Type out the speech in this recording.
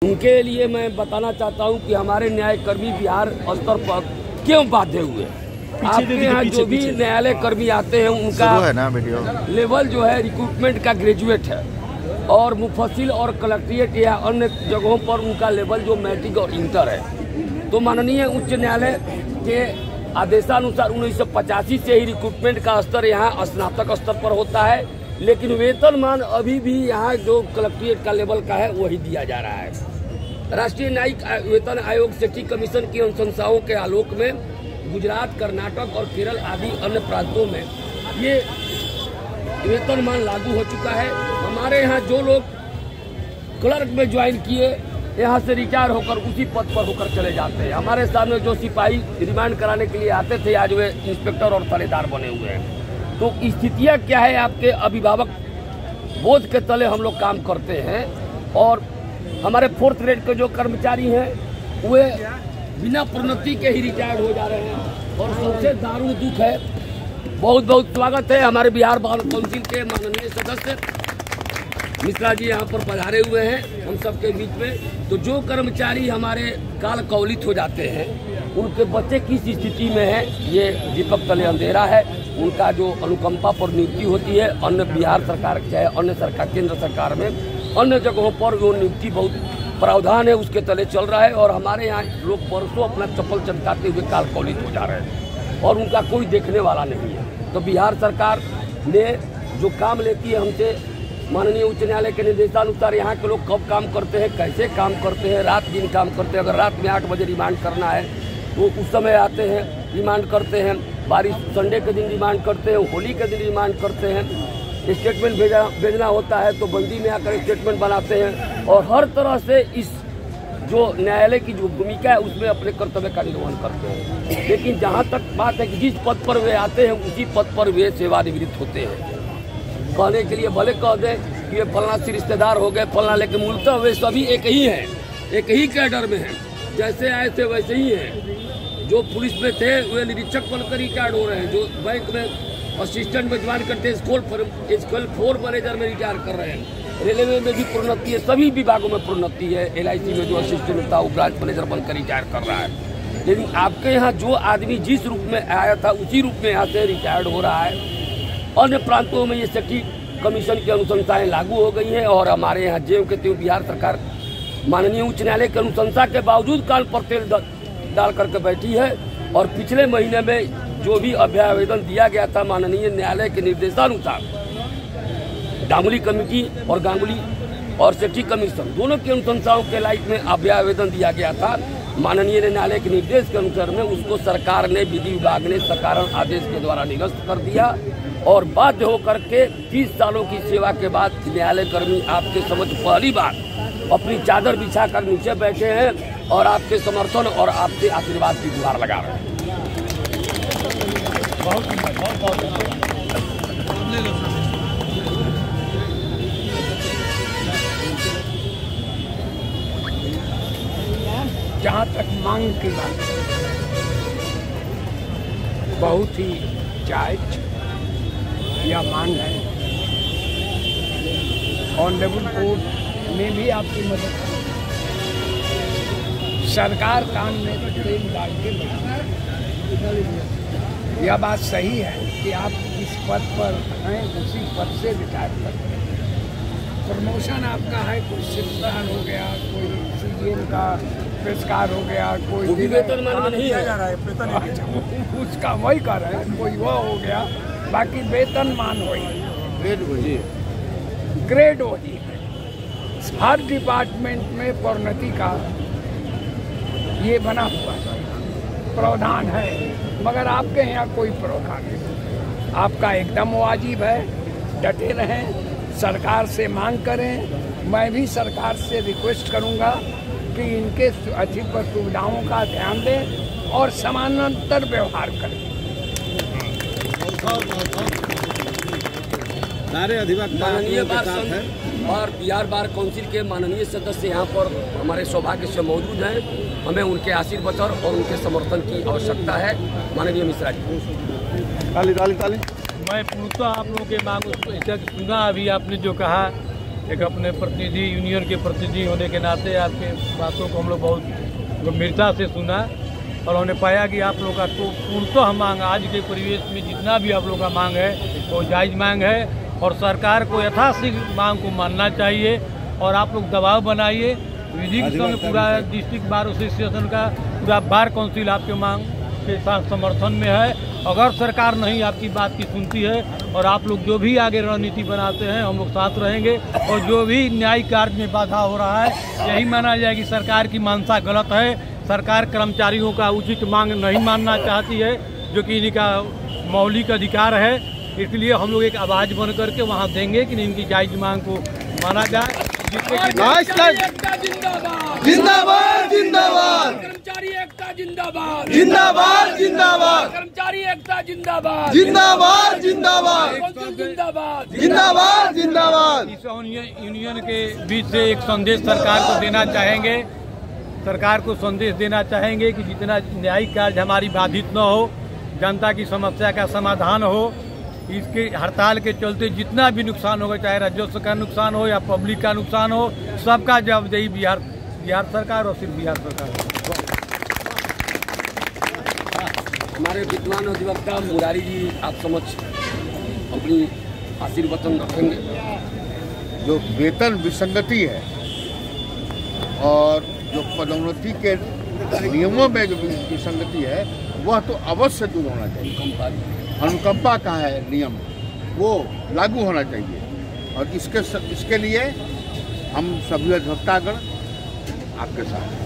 उनके लिए मैं बताना चाहता हूं कि हमारे न्यायकर्मी बिहार स्तर पर क्यों बाध्य हुए। आपके यहाँ जो भी न्यायालय कर्मी आते हैं उनका लेवल जो है रिक्रूटमेंट का ग्रेजुएट है और मुफस्सिल और कलेक्ट्रेट या अन्य जगहों पर उनका लेवल जो मैट्रिक और इंटर है। तो माननीय उच्च न्यायालय के आदेशानुसार 1985 से ही रिक्रूटमेंट का स्तर यहाँ स्नातक स्तर पर होता है, लेकिन वेतनमान अभी भी यहाँ जो कलेक्ट्रेट का लेवल का है वही दिया जा रहा है। राष्ट्रीय न्यायिक वेतन आयोग सेठी कमीशन की अनुशंसाओं के आलोक में गुजरात, कर्नाटक और केरल आदि अन्य प्रांतों में ये वेतनमान लागू हो चुका है। हमारे यहाँ जो लोग क्लर्क में ज्वाइन किए यहाँ से रिटायर होकर उसी पद पर होकर चले जाते हैं। हमारे सामने जो सिपाही रिमांड कराने के लिए आते थे आज वे इंस्पेक्टर और थानेदार बने हुए हैं। तो स्थितियाँ क्या है, आपके अभिभावक बोझ के तले हम लोग काम करते हैं और हमारे 4th ग्रेड के जो कर्मचारी हैं वे बिना प्रोन्नति के ही रिटायर्ड हो जा रहे हैं और सबसे दारुण दुख है। बहुत बहुत स्वागत है हमारे बिहार बार काउंसिल के माननीय सदस्य मिश्रा जी यहाँ पर पधारे हुए हैं हम सबके बीच में। तो जो कर्मचारी हमारे काल कौलित हो जाते हैं उनके बच्चे किस स्थिति में है ये दीपक तले अंधेरा है। उनका जो अनुकंपा पर नियुक्ति होती है अन्य बिहार सरकार चाहे अन्य सरकार केंद्र सरकार में अन्य जगहों पर वो नियुक्ति बहुत प्रावधान है उसके तले चल रहा है और हमारे यहाँ लोग बरसों अपना चप्पल चमकाते हुए काल कौलित हो जा रहे हैं और उनका कोई देखने वाला नहीं है। तो बिहार सरकार ने जो काम लेती है हमसे माननीय उच्च न्यायालय के निर्देशानुसार यहाँ के लोग कब काम करते हैं, कैसे काम करते हैं, रात दिन काम करते हैं। अगर रात में 8 बजे रिमांड करना है तो उस समय आते हैं रिमांड करते हैं, बारिश संडे के दिन रिमांड करते हैं, होली के दिन रिमांड करते हैं, स्टेटमेंट भेजना होता है तो बंदी में आकर स्टेटमेंट बनाते हैं और हर तरह से इस जो न्यायालय की जो भूमिका है उसमें अपने कर्तव्य का निर्वहन करते हैं। लेकिन जहाँ तक बात है कि जिस पद पर वे आते हैं उसी पद पर वे सेवानिवृत्त होते हैं। कहने के लिए भले कह दें कि ये फलना से रिश्तेदार हो गए फलना, लेकिन मूलतः वे सभी एक ही हैं, एक ही कैडर में हैं। जैसे आए थे वैसे ही हैं। जो पुलिस में थे वे निरीक्षक बनकर रिटायर्ड हो रहे हैं, जो बैंक में असिस्टेंट में ज्वाइन करते हैं स्कूल 4 मैनेजर में रिटायर कर रहे हैं। रेलवे में भी प्रोन्नति है, सभी विभागों में प्रोन्नति है। LIC में जो असिस्टेंट था वो ब्रांच मैनेजर बनकर रिटायर कर रहा है। लेकिन आपके यहाँ जो आदमी जिस रूप में आया था उसी रूप में यहाँ से रिटायर्ड हो रहा है। अन्य प्रांतों में ये सेठी कमीशन की अनुशंसाएं लागू हो गई हैं और हमारे यहाँ ज्यों के त्यों बिहार सरकार माननीय उच्च न्यायालय की अनुशंसा के बावजूद कान पर तेल डाल करके बैठी है। और पिछले महीने में जो भी अभ्यावेदन दिया गया था माननीय न्यायालय के निर्देशानुसार गांगुली कमेटी और गांगुली और सेठी कमीशन दोनों की अनुशंसाओं के लाइट में अभ्यावेदन दिया गया था। माननीय न्यायालय के निर्देश के अनुसार में उसको सरकार ने विधि विभाग ने सकारण आदेश के द्वारा निरस्त कर दिया और बाध्य होकर के 30 सालों की सेवा के बाद न्यायालय कर्मी आपके समझ पहली बार अपनी चादर बिछाकर नीचे बैठे हैं और आपके समर्थन और आपके आशीर्वाद की गुहार लगा रहे हैं। जहाँ तक मांग की बात बहुत ही जायज या मांग है। ऑनरेबल कोर्ट ने भी आपकी मदद की। सरकार कान में तेल डाल के यह बात सही है कि आप जिस पद पर हैं उसी पद से रिटायर करते हैं। प्रमोशन आपका है, कोई शिफ्टदार हो गया, कोई CGL का पेशकार हो गया, कोई वेतनमान नहीं है उसका वही कर रहे हैं, कोई वो हो गया, बाकी वेतनमान वही ग्रेड वही है। हर डिपार्टमेंट में प्रोन्नति का ये बना हुआ प्रावधान है, मगर आपके यहाँ कोई प्रावधान नहीं। आपका एकदम वाजिब है, डटे रहें, सरकार से मांग करें। मैं भी सरकार से रिक्वेस्ट करूंगा कि इनके अधिक सुविधाओं का ध्यान दें और समानांतर व्यवहार करें। सारे अधिवक्ता माननीय बार और बिहार बार काउंसिल के माननीय सदस्य यहाँ पर हमारे सौभाग्य से मौजूद हैं। हमें उनके आशीर्वाद और उनके समर्थन की आवश्यकता है। माननीय मिश्रा जी। ताली ताली ताली। मैं पूछता आप लोगों के मांग सुना, अभी आपने जो कहा एक अपने प्रतिनिधि, यूनियन के प्रतिनिधि होने के नाते आपके बातों को हम लोग बहुत गंभीरता से सुना और हमने पाया कि आप लोग का तो पूर्णतः मांग आज के परिवेश में जितना भी आप लोग का मांग है वो जायज़ मांग है और सरकार को यथाशीघ्र मांग को मानना चाहिए और आप लोग दबाव बनाइए। विधिक संघ पूरा डिस्ट्रिक्ट बार एसोसिएशन का पूरा बार काउंसिल आपके मांग के साथ समर्थन में है। अगर सरकार नहीं आपकी बात की सुनती है और आप लोग जो भी आगे रणनीति बनाते हैं हम लोग साथ रहेंगे और जो भी न्यायिक कार्य में बाधा हो रहा है यही माना जाए कि सरकार की मानसा गलत है। सरकार कर्मचारियों का उचित मांग नहीं मानना चाहती है जो कि इनका मौलिक अधिकार है, इसलिए हम लोग एक आवाज़ बन करके वहाँ देंगे कि इनकी जायज़ मांग को माना जाए। जिंदाबाद जिंदाबाद, कर्मचारी एकता जिंदाबाद, जिंदाबाद जिंदाबाद, कर्मचारी एकता जिंदाबाद, जिंदाबाद जिंदाबाद, जिंदाबाद, जिंदाबाद जिंदाबाद। इस यूनियन के बीच से एक संदेश सरकार को देना चाहेंगे, सरकार को संदेश देना चाहेंगे कि जितना न्यायिक कार्य हमारी बाधित न हो, जनता की समस्या का समाधान हो, इसके हड़ताल के चलते जितना भी नुकसान होगा, चाहे राजस्व का नुकसान हो या पब्लिक का नुकसान हो, सबका जवाबदेही बिहार सरकार और सिर्फ बिहार सरकार। हमारे विद्वान अधिवक्ता मुरारी जी आप समक्ष अपनी आशीर्वचन रखेंगे। जो वेतन विसंगति है और जो पदोन्नति के नियमों में जो विसंगति है वह तो अवश्य दूर होना चाहिए। अनुकंपा का है नियम, वो लागू होना चाहिए और इसके लिए हम सभी अधिवक्तागण आपके साथ हैं।